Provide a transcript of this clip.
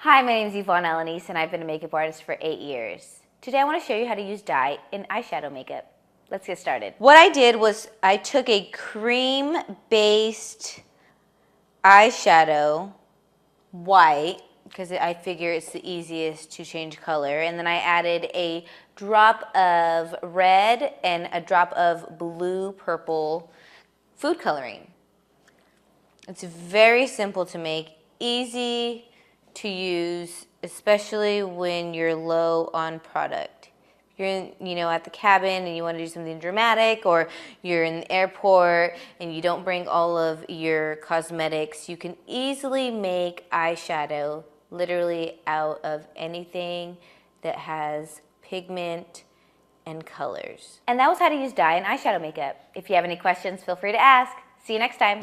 Hi, my name is Yvonne Alanis and I've been a makeup artist for 8 years. Today I want to show you how to use dye in eyeshadow makeup. Let's get started. What I did was I took a cream-based eyeshadow, white, because I figure it's the easiest to change color, and then I added a drop of red and a drop of blue-purple food coloring. It's very simple to make, easy to use, especially when you're low on product. You're at the cabin and you want to do something dramatic, or you're in the airport and you don't bring all of your cosmetics, you can easily make eyeshadow literally out of anything that has pigment and colors. And that was how to use dye in eyeshadow makeup. If you have any questions, feel free to ask. See you next time.